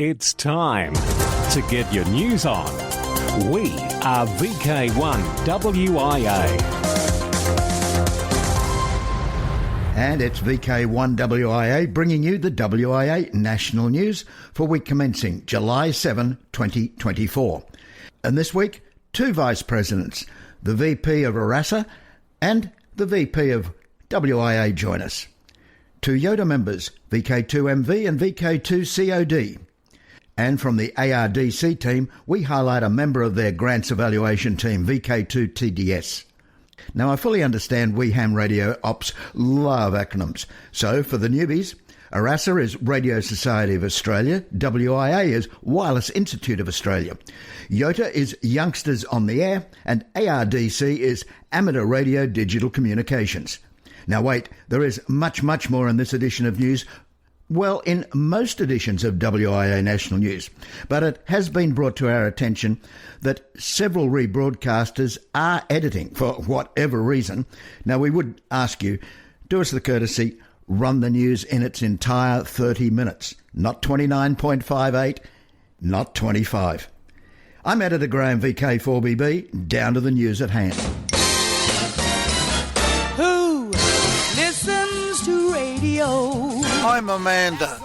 It's time to get your news on. We are VK1WIA. And it's VK1WIA bringing you the WIA national news for week commencing July 7, 2024. And this week, two vice presidents, the VP of IOTA and the VP of WIA join us. Two IOTA members, VK2MV and VK2COD. And from the ARDC team, we highlight a member of their grants evaluation team, VK2TDS. Now, I fully understand we ham radio ops love acronyms. So, for the newbies, IOTA is Radio Society of Australia, WIA is Wireless Institute of Australia, IOTA is Youngsters on the Air, and ARDC is Amateur Radio Digital Communications. Now wait, there is much, much more in this edition of news. Well, in most editions of WIA National News, but it has been brought to our attention that several rebroadcasters are editing for whatever reason. Now, we would ask you, do us the courtesy, run the news in its entire 30 minutes, not 29.58, not 25. I'm Editor Graham, VK4BB, down to the news at hand. Who listens to radio? I'm Amanda,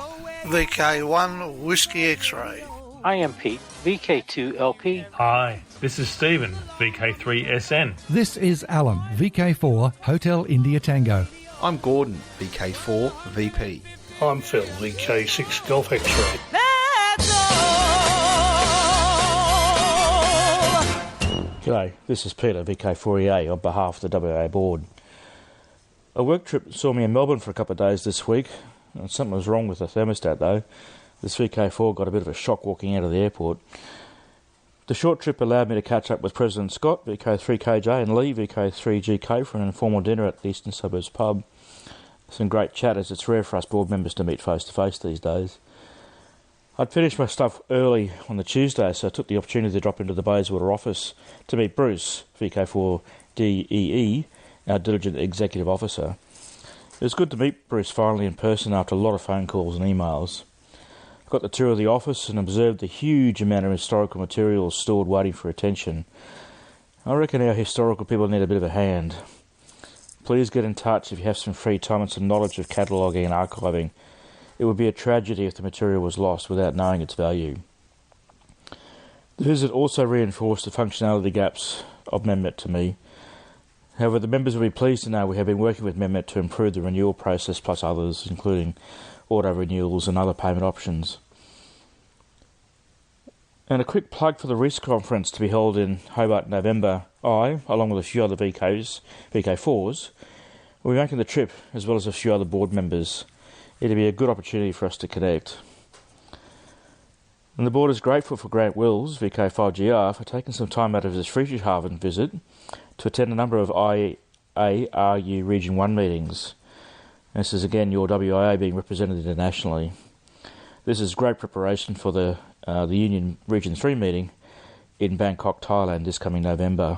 VK1 Whiskey X-Ray. I am Pete, VK2LP. Hi, this is Stephen, VK3SN. This is Alan, VK4 Hotel India Tango. I'm Gordon, VK4 VP. I'm Phil, VK6 Golf X-Ray. That's all. G'day, this is Peter, VK4EA, on behalf of the WIA board. A work trip saw me in Melbourne for a couple of days this week. Something was wrong with the thermostat though. This VK4 got a bit of a shock walking out of the airport. The short trip allowed me to catch up with President Scott, VK3KJ, and Lee, VK3GK, for an informal dinner at the Eastern Suburbs pub. Some great chat, as it's rare for us board members to meet face to face these days. I'd finished my stuff early on the Tuesday, so I took the opportunity to drop into the Bayswater office to meet Bruce, VK4DEE, our diligent executive officer. It was good to meet Bruce finally in person after a lot of phone calls and emails. I got the tour of the office and observed the huge amount of historical materials stored waiting for attention. I reckon our historical people need a bit of a hand. Please get in touch if you have some free time and some knowledge of cataloguing and archiving. It would be a tragedy if the material was lost without knowing its value. The visit also reinforced the functionality gaps of MEMNET to me. However, the members will be pleased to know we have been working with MEMNET to improve the renewal process plus others, including auto renewals and other payment options. And a quick plug for the RIS conference to be held in Hobart in November. I, along with a few other VK4s, will be making the trip, as well as a few other board members. It'll be a good opportunity for us to connect. And the board is grateful for Grant Wills, VK5GR, for taking some time out of his Friedrichshafen visit to attend a number of IARU Region 1 meetings. And this is again your WIA being represented internationally. This is great preparation for the Union Region 3 meeting in Bangkok, Thailand this coming November.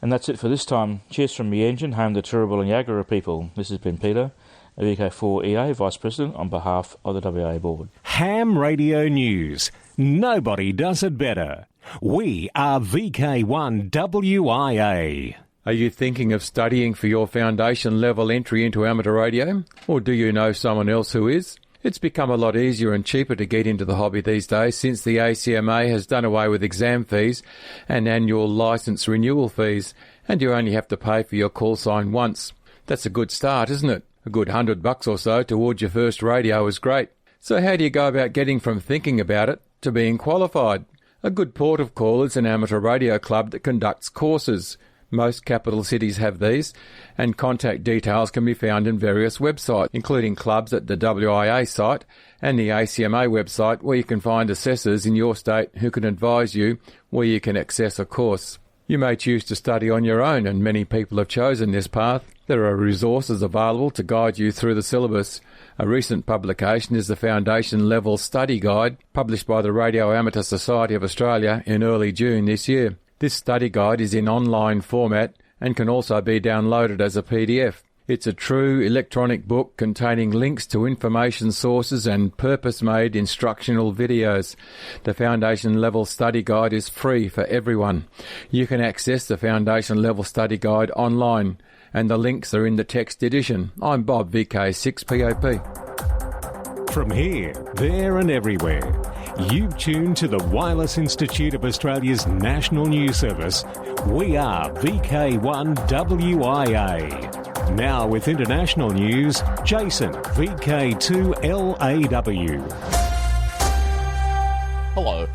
And that's it for this time. Cheers from me engine, home to Turrbal and Yagara people. This has been Peter, VK4EA Vice President on behalf of the WIA board. Ham Radio News. Nobody does it better. We are VK1WIA. Are you thinking of studying for your foundation level entry into amateur radio? Or do you know someone else who is? It's become a lot easier and cheaper to get into the hobby these days since the ACMA has done away with exam fees and annual licence renewal fees, and you only have to pay for your call sign once. That's a good start, isn't it? A good $100 or so towards your first radio is great. So how do you go about getting from thinking about it to being qualified? A good port of call is an amateur radio club that conducts courses. Most capital cities have these, and contact details can be found in various websites, including clubs at the WIA site and the ACMA website, where you can find assessors in your state who can advise you where you can access a course. You may choose to study on your own, and many people have chosen this path. There are resources available to guide you through the syllabus. A recent publication is the Foundation Level Study Guide, published by the Radio Amateur Society of Australia in early June this year. This study guide is in online format and can also be downloaded as a PDF. It's a true electronic book containing links to information sources and purpose-made instructional videos. The Foundation Level Study Guide is free for everyone. You can access the Foundation Level Study Guide online, and the links are in the text edition. I'm Bob, VK6POP. From here, there and everywhere, you've tuned to the Wireless Institute of Australia's National News Service. We are VK1WIA. Now with international news, Jason, VK2LAW. Hello.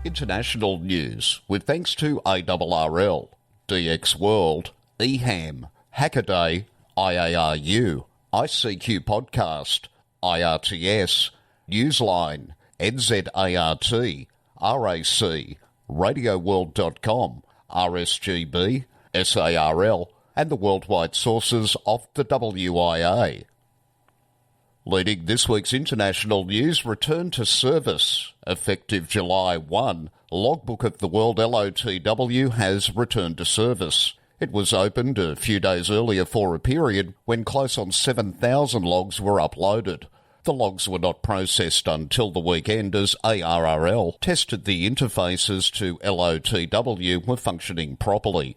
International news with thanks to ARRL, DX World, EHAM, Hackaday, IARU, ICQ Podcast, IRTS, Newsline, NZART, RAC, RadioWorld.com, RSGB, SARL, and the worldwide sources of the WIA. Leading this week's international news, return to service. Effective July 1, Logbook of the World LOTW has returned to service. It was opened a few days earlier for a period when close on 7,000 logs were uploaded. The logs were not processed until the weekend as ARRL tested the interfaces to LOTW were functioning properly.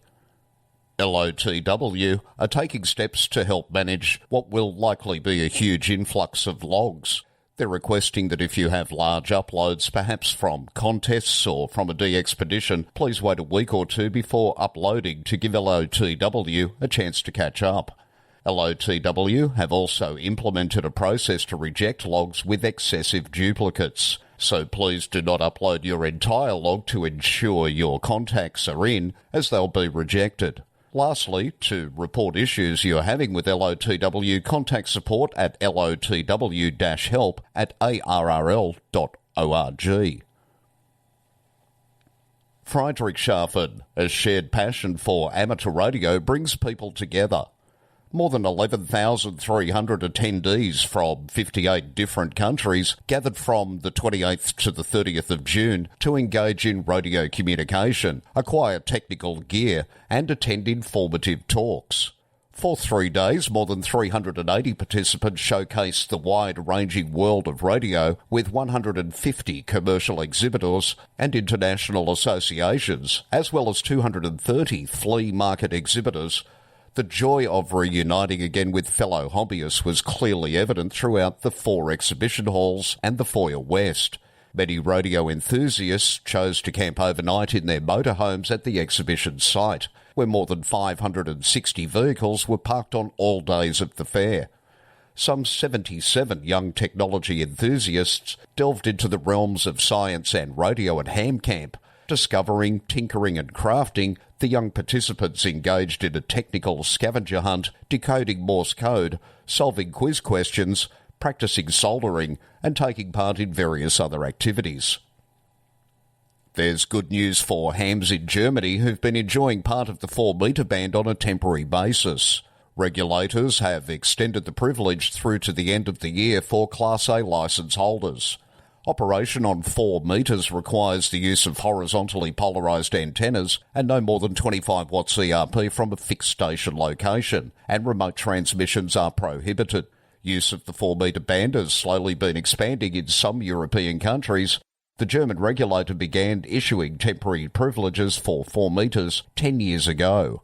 LOTW are taking steps to help manage what will likely be a huge influx of logs. They're requesting that if you have large uploads, perhaps from contests or from a de-expedition, please wait a week or two before uploading to give LOTW a chance to catch up. LOTW have also implemented a process to reject logs with excessive duplicates, so please do not upload your entire log to ensure your contacts are in, as they'll be rejected. Lastly, to report issues you're having with LOTW, contact support at lotw-help@arrl.org. Friedrichshafen, a shared passion for amateur radio, brings people together. More than 11,300 attendees from 58 different countries gathered from the 28th to the 30th of June to engage in radio communication, acquire technical gear, and attend informative talks. For 3 days, more than 380 participants showcased the wide-ranging world of radio with 150 commercial exhibitors and international associations, as well as 230 flea market exhibitors. The joy of reuniting again with fellow hobbyists was clearly evident throughout the 4 exhibition halls and the foyer west. Many radio enthusiasts chose to camp overnight in their motorhomes at the exhibition site, where more than 560 vehicles were parked on all days of the fair. Some 77 young technology enthusiasts delved into the realms of science and radio at Ham Camp. Discovering, tinkering and crafting, the young participants engaged in a technical scavenger hunt, decoding Morse code, solving quiz questions, practicing soldering, and taking part in various other activities. There's good news for hams in Germany who've been enjoying part of the 4-metre band on a temporary basis. Regulators have extended the privilege through to the end of the year for Class A licence holders. Operation on 4 metres requires the use of horizontally polarised antennas and no more than 25 watts ERP from a fixed station location, and remote transmissions are prohibited. Use of the 4-metre band has slowly been expanding in some European countries. The German regulator began issuing temporary privileges for 4 metres 10 years ago.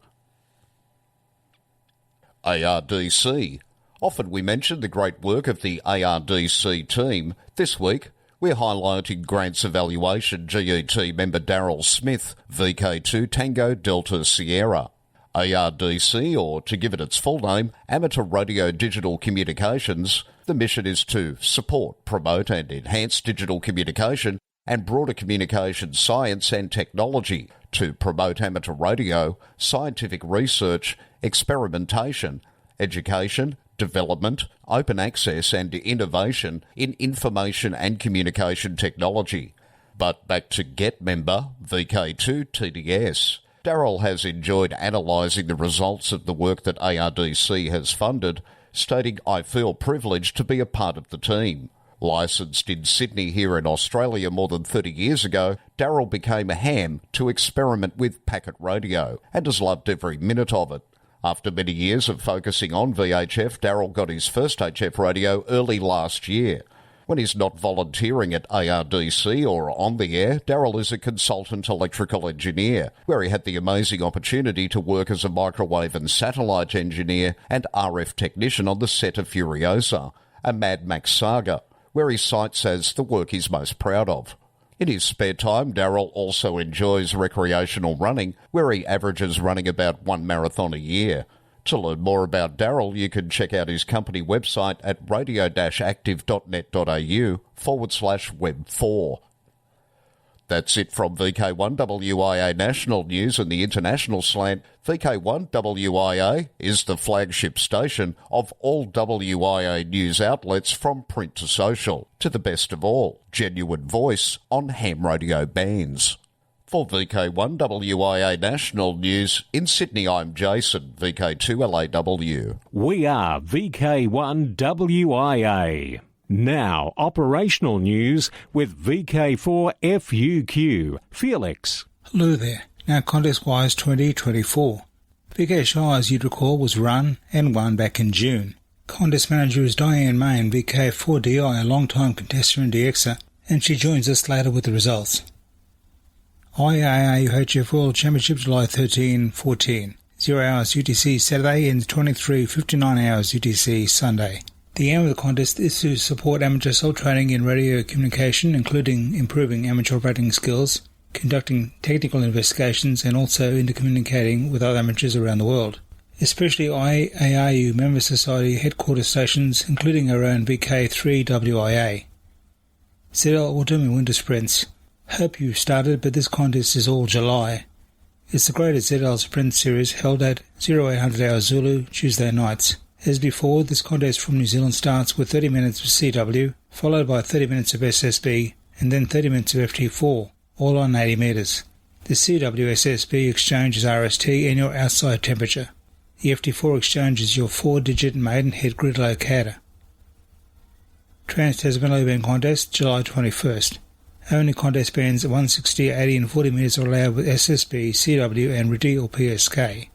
ARDC. Often we mention the great work of the ARDC team. This week, we're highlighting Grants Evaluation GET member Daryl Smith, VK2 Tango Delta Sierra. ARDC, or to give it its full name, Amateur Radio Digital Communications. The mission is to support, promote and enhance digital communication and broader communication science and technology, to promote amateur radio, scientific research, experimentation, education, development, open access and innovation in information and communication technology. But back to GET member, VK2 TDS. Daryl has enjoyed analysing the results of the work that ARDC has funded, stating, "I feel privileged to be a part of the team." Licensed in Sydney here in Australia more than 30 years ago, Daryl became a ham to experiment with packet radio and has loved every minute of it. After many years of focusing on VHF, Daryl got his first HF radio early last year. When he's not volunteering at ARDC or on the air, Daryl is a consultant electrical engineer, where he had the amazing opportunity to work as a microwave and satellite engineer and RF technician on the set of Furiosa, a Mad Max saga, where he cites as the work he's most proud of. In his spare time, Daryl also enjoys recreational running, where he averages running about 1 marathon a year. To learn more about Daryl, you can check out his company website at radio-active.net.au/web4. That's it from VK1WIA National News and the International Slant. VK1WIA is the flagship station of all WIA news outlets from print to social. To the best of all, genuine voice on ham radio bands. For VK1WIA National News, in Sydney, I'm Jason, VK2LAW. We are VK1WIA. Now, operational news with VK4FUQ. Felix. Hello there. Now, Contest-wise 2024. VK Shire, as you'd recall, was run and won back in June. Contest manager is Diane Main, VK4DI, a long-time contestant in DXer, and she joins us later with the results. IAA UHF World Championship July 13-14, 0 hours UTC Saturday and 23:59 hours UTC Sunday. The aim of the contest is to support amateur self-training in radio communication, including improving amateur operating skills, conducting technical investigations, and also intercommunicating with other amateurs around the world, especially IARU member society headquarters stations, including our own VK3WIA. ZL Autumn and Winter Sprints. Hope you started, but this contest is all July. It's the greatest ZL Sprint series held at 0800 hours Zulu Tuesday nights. As before, this contest from New Zealand starts with 30 minutes of CW, followed by 30 minutes of SSB, and then 30 minutes of FT4, all on 80 metres. The CW-SSB exchange is RST and your outside temperature. The FT4 exchange is your 4-digit Maidenhead grid locator. Trans-Tasman Low Band Contest, July 21st. Only contest bands 160, 80 and 40 metres are allowed with SSB, CW and RIDI or PSK.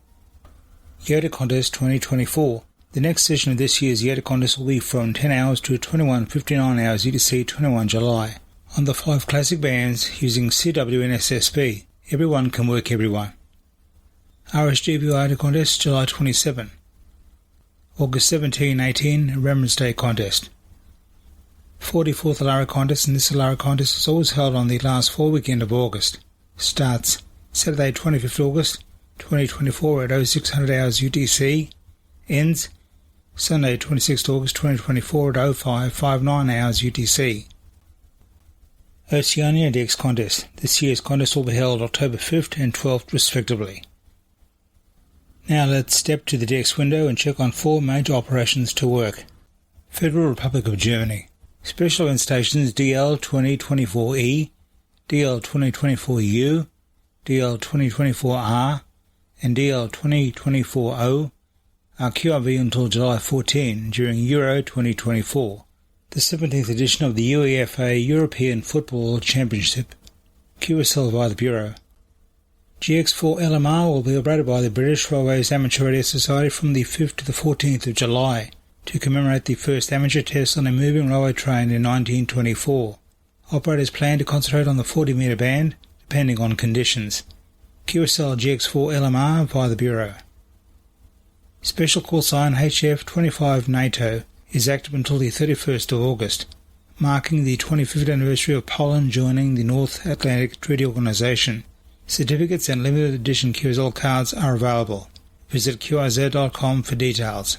IOTA Contest 2024. The next session of this year's IOTA Contest will be from 10 hours to 21:59 hours UTC 21 July. On the 5 classic bands using CW and SSB. Everyone can work everyone. RSGB IOTA Contest July 27. August 17-18 Remembrance Day Contest. 44th Alara Contest, and this Alara Contest is always held on the last 4 weekend of August. Starts Saturday 25th August 2024 at 0600 hours UTC. Ends Sunday 26th August 2024 at 0559 hours UTC. Oceania DX Contest. This year's contest will be held October 5th and 12th respectively. Now let's step to the DX window and check on 4 major operations to work. Federal Republic of Germany. Special event stations DL2024E, DL2024U, DL2024R, and DL2024O are QRV until July 14 during Euro 2024, the 17th edition of the UEFA European Football Championship, QSL via the Bureau. GX4 LMR will be operated by the British Railways Amateur Radio Society from the 5th to the 14th of July to commemorate the first amateur test on a moving railway train in 1924. Operators plan to concentrate on the 40-metre band, depending on conditions. QSL GX4 LMR via the Bureau. Special call sign HF25 NATO is active until the 31st of August, marking the 25th anniversary of Poland joining the North Atlantic Treaty Organisation. Certificates and limited edition QSL cards are available. Visit QRZ.com for details.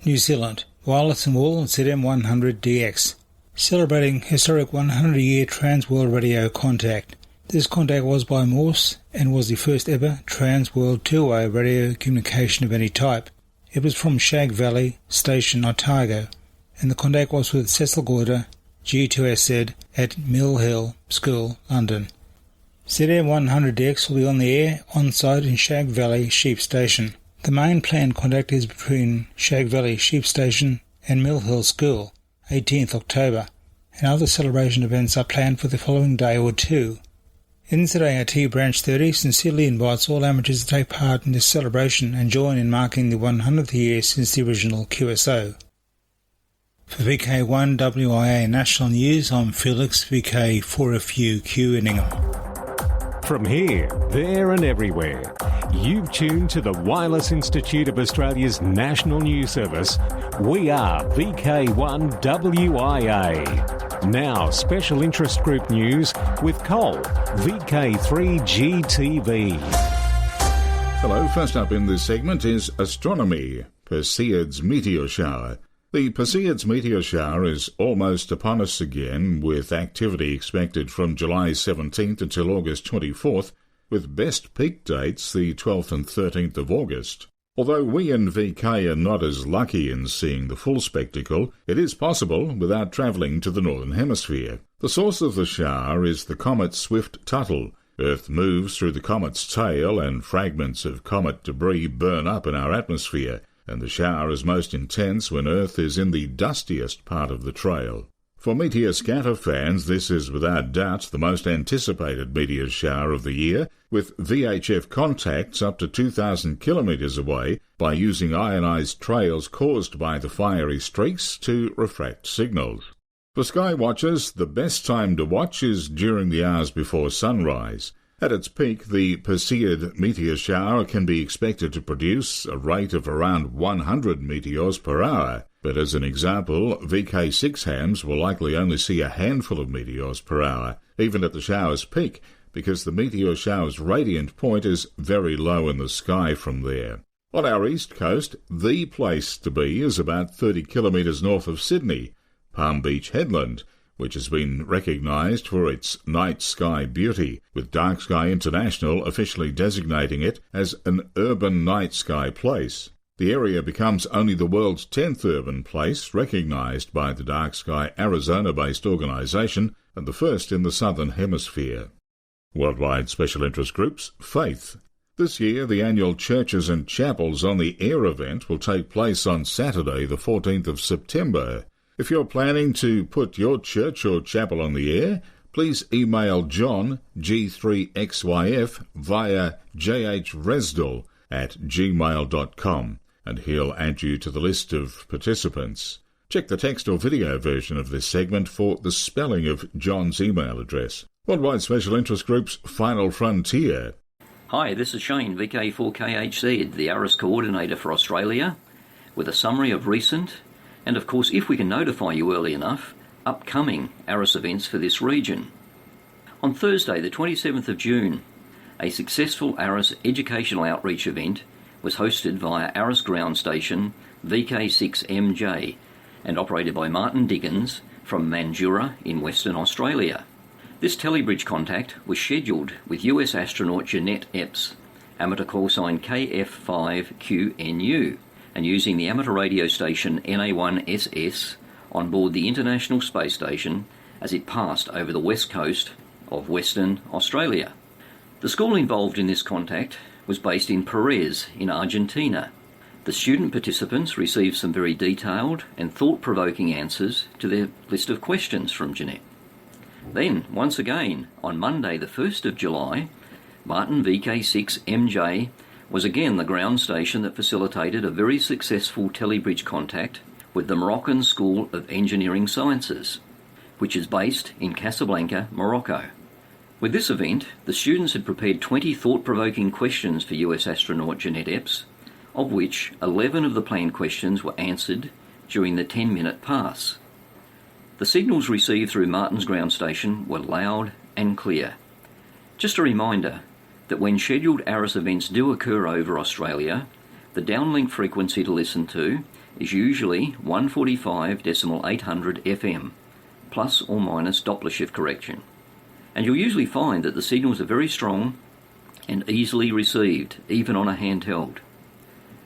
New Zealand, Wireless and Wool and ZM100DX. Celebrating historic 100-year Trans-World Radio contact. This contact was by Morse and was the first ever Trans-World two-way radio communication of any type. It was from Shag Valley Station, Otago, and the contact was with Cecil Goyder, G2SZ, at Mill Hill School, London. ZM100DX will be on the air on-site in Shag Valley Sheep Station. The main planned contact is between Shag Valley Sheep Station and Mill Hill School, 18th October, and other celebration events are planned for the following day or two. NZART Branch 30 sincerely invites all amateurs to take part in this celebration and join in marking the 100th year since the original QSO. For VK1WIA National News, I'm Felix, VK4FUQ in Ingham. From here, there and everywhere, you've tuned to the Wireless Institute of Australia's National News Service. We are VK1WIA. Now, special interest group news with Cole, VK3GTV. Hello, first up in this segment is astronomy, Perseids meteor shower. The Perseids meteor shower is almost upon us again, with activity expected from July 17th until August 24th, with best peak dates the 12th and 13th of August. Although we in VK are not as lucky in seeing the full spectacle, it is possible without travelling to the Northern Hemisphere. The source of the shower is the comet Swift-Tuttle. Earth moves through the comet's tail and fragments of comet debris burn up in our atmosphere, and the shower is most intense when Earth is in the dustiest part of the trail. For meteor scatter fans, this is without doubt the most anticipated meteor shower of the year, with VHF contacts up to 2,000 kilometres away by using ionised trails caused by the fiery streaks to refract signals. For sky watchers, the best time to watch is during the hours before sunrise. At its peak, the Perseid meteor shower can be expected to produce a rate of around 100 meteors per hour, but as an example, VK6 hams will likely only see a handful of meteors per hour, even at the shower's peak, because the meteor shower's radiant point is very low in the sky from there. On our east coast, the place to be is about 30 kilometres north of Sydney, Palm Beach Headland, which has been recognised for its night sky beauty, with Dark Sky International officially designating it as an urban night sky place. The area becomes only the world's 10th urban place recognised by the Dark Sky Arizona-based organisation and the first in the Southern Hemisphere. Worldwide Special Interest Groups, Faith. This year, the annual Churches and Chapels on the Air event will take place on Saturday, the 14th of September. If you're planning to put your church or chapel on the air, please email John, G3XYF, via jhresdal@gmail.com, and he'll add you to the list of participants. Check the text or video version of this segment for the spelling of John's email address. Worldwide Special Interest Group's Final Frontier. Hi, this is Shane, VK4KHZ, the ARIS Coordinator for Australia, with a summary of recent and, of course, if we can notify you early enough, upcoming ARIS events for this region. On Thursday, the 27th of June, a successful ARIS educational outreach event was hosted via ARIS ground station VK6MJ and operated by Martin Diggins from Mandurah in Western Australia. This telebridge contact was scheduled with US astronaut Jeanette Epps, amateur call sign KF5QNU, and using the amateur radio station NA1SS on board the International Space Station as it passed over the west coast of Western Australia. The school involved in this contact was based in Perez in Argentina. The student participants received some very detailed and thought-provoking answers to their list of questions from Jeanette. Then, once again, on Monday the 1st of July, Martin VK6MJ was again the ground station that facilitated a very successful telebridge contact with the Moroccan School of Engineering Sciences, which is based in Casablanca, Morocco. With this event, the students had prepared 20 thought-provoking questions for US astronaut Jeanette Epps, of which 11 of the planned questions were answered during the 10-minute pass. The signals received through Martin's ground station were loud and clear. Just a reminder that when scheduled ARIS events do occur over Australia, the downlink frequency to listen to is usually 145.800 FM, plus or minus Doppler shift correction. And you'll usually find that the signals are very strong and easily received, even on a handheld.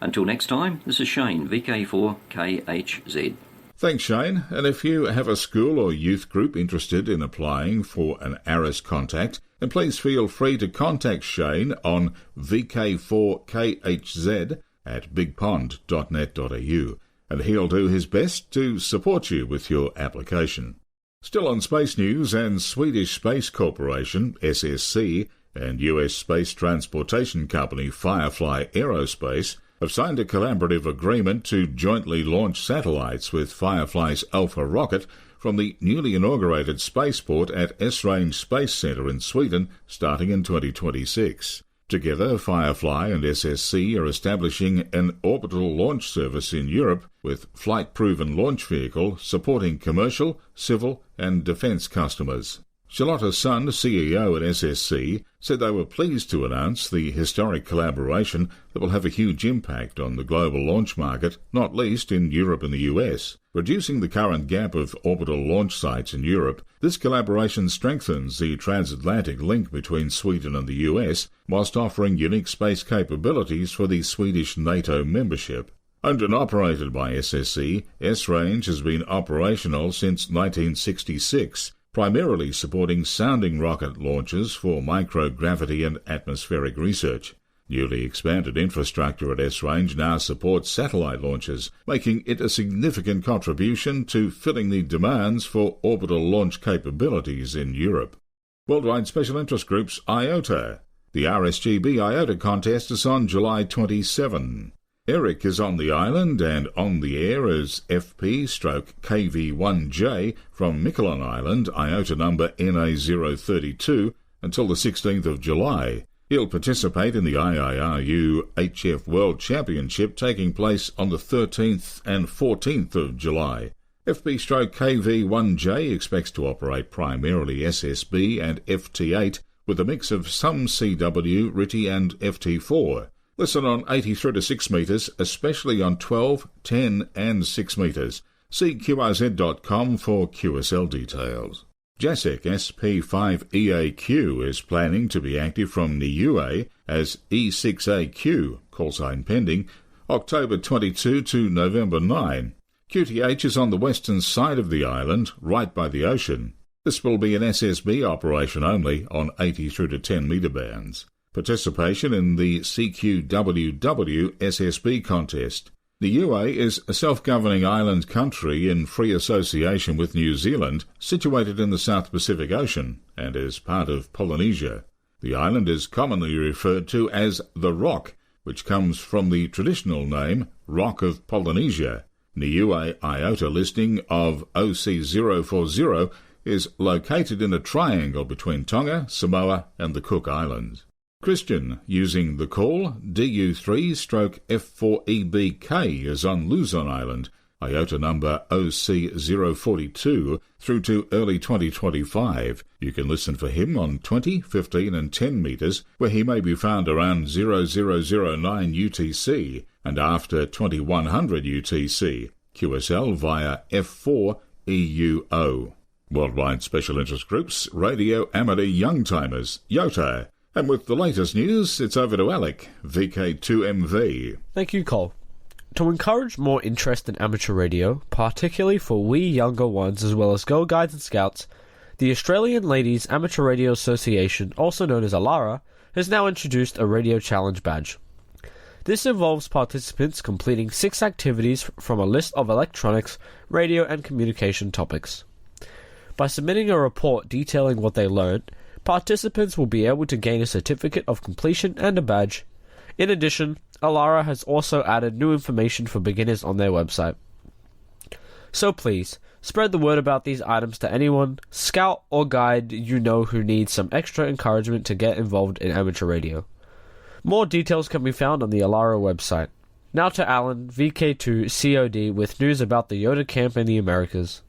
Until next time, this is Shane, VK4KHZ. Thanks, Shane. And if you have a school or youth group interested in applying for an ARIS contact, then please feel free to contact Shane on VK4KHZ@bigpond.net.au, and he'll do his best to support you with your application. Still on space news, and Swedish Space Corporation, SSC, and US space transportation company Firefly Aerospace have signed a collaborative agreement to jointly launch satellites with Firefly's Alpha rocket from the newly inaugurated spaceport at Esrange Space Centre in Sweden starting in 2026. Together, Firefly and SSC are establishing an orbital launch service in Europe with flight-proven launch vehicle supporting commercial, civil and defence customers. Charlotta Sund, CEO at SSC, said they were pleased to announce the historic collaboration that will have a huge impact on the global launch market, not least in Europe and the US. Reducing the current gap of orbital launch sites in Europe, this collaboration strengthens the transatlantic link between Sweden and the US, whilst offering unique space capabilities for the Swedish NATO membership. Owned and operated by SSC, Esrange has been operational since 1966, primarily supporting sounding rocket launches for microgravity and atmospheric research. Newly expanded infrastructure at Esrange now supports satellite launches, making it a significant contribution to filling the demands for orbital launch capabilities in Europe. Worldwide Special Interest Groups IOTA. The RSGB IOTA contest is on July 27. Eric is on the island and on the air as FP/KV1J from Miquelon Island, IOTA number NA032, until the 16th of July. He'll participate in the IIRU HF World Championship taking place on the 13th and 14th of July. FP/KV1J expects to operate primarily SSB and FT8 with a mix of some CW, RTTY and FT4. Listen on 83 to 6 metres, especially on 12, 10 and 6 metres. See QRZ.com for QSL details. JASEC SP5EAQ is planning to be active from Niue as E6AQ, call sign pending, October 22 to November 9. QTH is on the western side of the island, right by the ocean. This will be an SSB operation only on 80 through to 10 metre bands. Participation in the CQWW SSB contest. The UA is a self-governing island country in free association with New Zealand, situated in the South Pacific Ocean and is part of Polynesia. The island is commonly referred to as the Rock, which comes from the traditional name Rock of Polynesia. Niue IOTA listing of OC040 is located in a triangle between Tonga, Samoa and the Cook Islands. Christian, using the call DU3/F4EBK, is on Luzon Island, IOTA number OC042, through to early 2025. You can listen for him on 20, 15 and 10 metres, where he may be found around 0009 UTC, and after 2100 UTC, QSL via F4EUO. Worldwide Special Interest Groups, Radio Amateur Youngtimers, IOTA. And with the latest news, it's over to Alec, VK2MV. Thank you, Cole. To encourage more interest in amateur radio, particularly for we younger ones as well as Girl Guides and Scouts, the Australian Ladies Amateur Radio Association, also known as ALARA, has now introduced a Radio Challenge badge. This involves participants completing 6 activities from a list of electronics, radio and communication topics. By submitting a report detailing what they learned, participants will be able to gain a certificate of completion and a badge. In addition, ALARA has also added new information for beginners on their website. So please, spread the word about these items to anyone, scout or guide you know who needs some extra encouragement to get involved in amateur radio. More details can be found on the ALARA website. Now to Alan, VK2COD, with news about the IOTA camp in the Americas.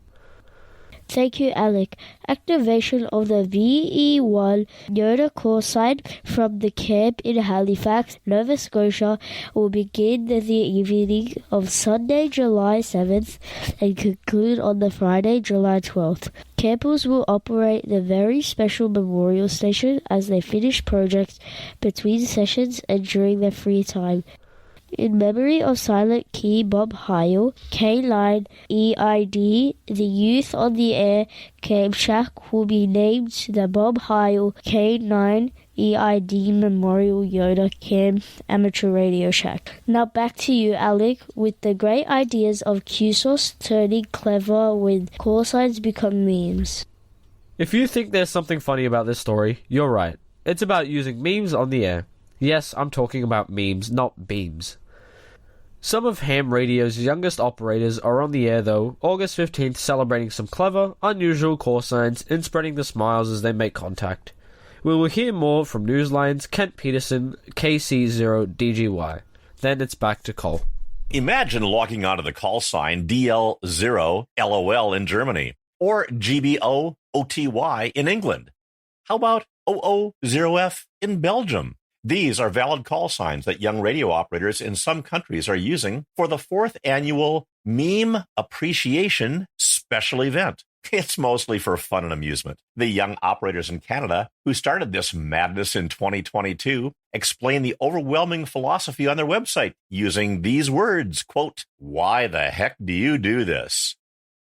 Thank you, Alec. Activation of the VE1 IOTA call sign from the camp in Halifax, Nova Scotia will begin the evening of Sunday, July 7th and conclude on the Friday, July 12th. Campers will operate the very special memorial station as they finish projects between sessions and during their free time. In memory of Silent Key Bob Heil, K9 EID, the youth on the air camp shack will be named the Bob Heil K9 EID Memorial YOTA Camp Amateur Radio Shack. Now back to you, Alec, with the great ideas of QSOS turning clever when call signs become memes. If you think there's something funny about this story, you're right. It's about using memes on the air. Yes, I'm talking about memes, not beams. Some of ham radio's youngest operators are on the air though, August 15th, celebrating some clever, unusual call signs and spreading the smiles as they make contact. We will hear more from Newsline's Kent Peterson, KC0DGY. Then it's back to Cole. Imagine logging onto the call sign DL0 LOL in Germany, or GBO OTY in England. How about OO0F in Belgium? These are valid call signs that young radio operators in some countries are using for the 4th annual Meme Appreciation Special Event. It's mostly for fun and amusement. The young operators in Canada who started this madness in 2022 explain the overwhelming philosophy on their website using these words, quote, "Why the heck do you do this?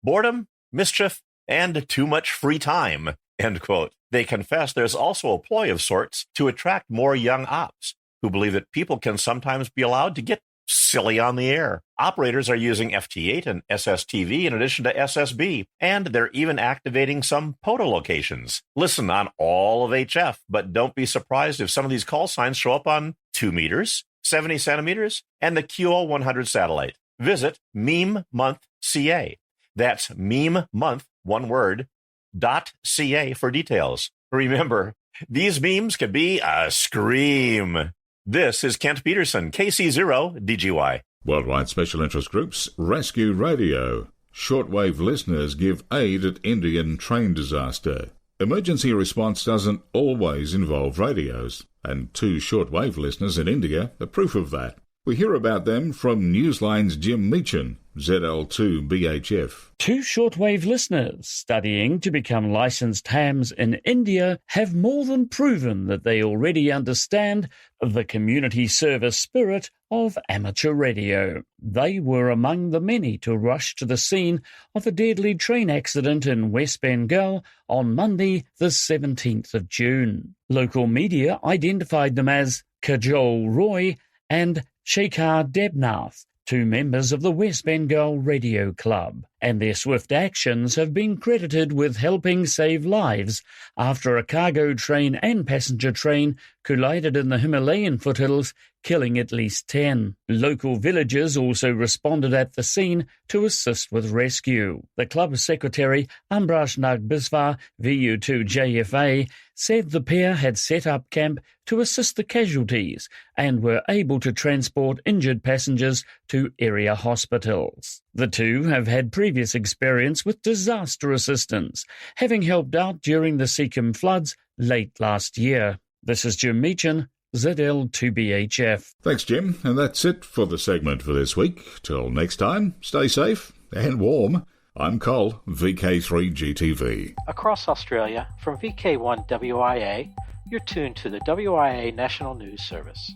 Boredom, mischief, and too much free time," end quote. They confess there's also a ploy of sorts to attract more young ops who believe that people can sometimes be allowed to get silly on the air. Operators are using FT8 and SSTV in addition to SSB, and they're even activating some POTO locations. Listen on all of HF, but don't be surprised if some of these call signs show up on 2 meters, 70 centimeters, and the QO100 satellite. Visit Meme Month CA. That's Meme Month, one word, .ca for details. Remember, these memes can be a scream. This is Kent Peterson, KC0DGY. Worldwide Special Interest Groups rescue radio. Shortwave listeners give aid at Indian train disaster. Emergency response doesn't always involve radios, and 2 shortwave listeners in India are proof of that. We hear about them from Newsline's Jim Meechan, ZL2BHF. 2 shortwave listeners studying to become licensed hams in India have more than proven that they already understand the community service spirit of amateur radio. They were among the many to rush to the scene of a deadly train accident in West Bengal on Monday, the 17th of June. Local media identified them as Kajol Roy and Shekhar Debnath, 2 members of the West Bengal Radio Club, and their swift actions have been credited with helping save lives after a cargo train and passenger train collided in the Himalayan foothills, killing at least 10. Local villagers also responded at the scene to assist with rescue. The club secretary, Ambrash Nag Biswa, VU2JFA, said the pair had set up camp to assist the casualties and were able to transport injured passengers to area hospitals. The 2 have had previous experience with disaster assistance, having helped out during the Sikkim floods late last year. This is Jim Meechan, ZL2BHF. Thanks, Jim. And that's it for the segment for this week. Till next time, stay safe and warm. I'm Cole, VK3GTV. Across Australia, from VK1WIA, you're tuned to the WIA National News Service.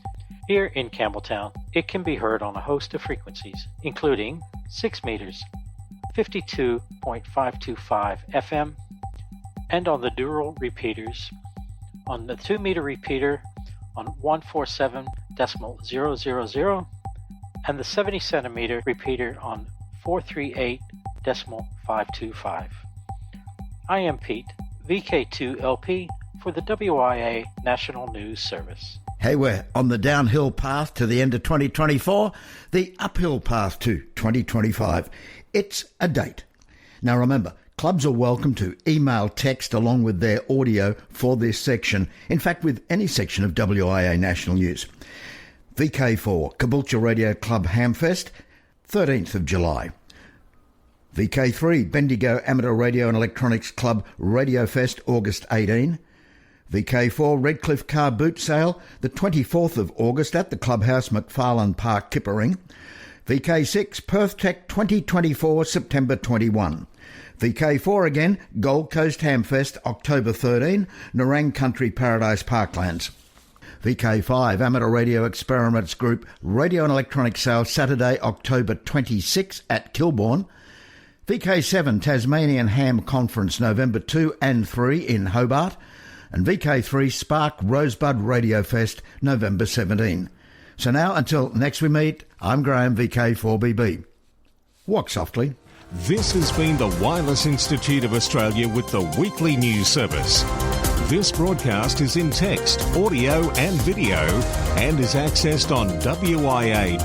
Here in Campbelltown, it can be heard on a host of frequencies, including 6 meters, 52.525 FM, and on the dual repeaters, on the 2 meter repeater on 147.000 and the 70 centimeter repeater on 438.525. I am Pete, VK2LP for the WIA National News Service. Hey, we're on the downhill path to the end of 2024, the uphill path to 2025. It's a date. Now remember, clubs are welcome to email text along with their audio for this section, in fact with any section of WIA National News. VK4, Caboolture Radio Club Hamfest, 13th of July. VK3, Bendigo Amateur Radio and Electronics Club Radio Fest, August 18. VK4, Redcliffe Car Boot Sale, the 24th of August at the Clubhouse, McFarlane Park, Kippering. VK6, Perth Tech 2024, September 21. VK4 again, Gold Coast Hamfest, October 13, Nerang Country Paradise Parklands. VK5, Amateur Radio Experiments Group, Radio and Electronic Sale, Saturday, October 26 at Kilbourne. VK7, Tasmanian Ham Conference, November 2 and 3 in Hobart. and VK3 Spark Rosebud Radio Fest November 17. So now, until next we meet, I'm Graham, VK4BB. Walk softly. This has been the Wireless Institute of Australia with the weekly news service. This broadcast is in text, audio and video and is accessed on wia.org.au.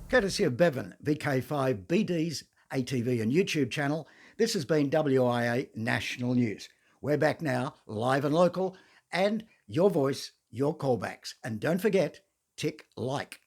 Courtesy of Bevan, VK5BD's ATV and YouTube channel, this has been WIA National News. We're back now, live and local, and your voice, your callbacks. And don't forget, tick like.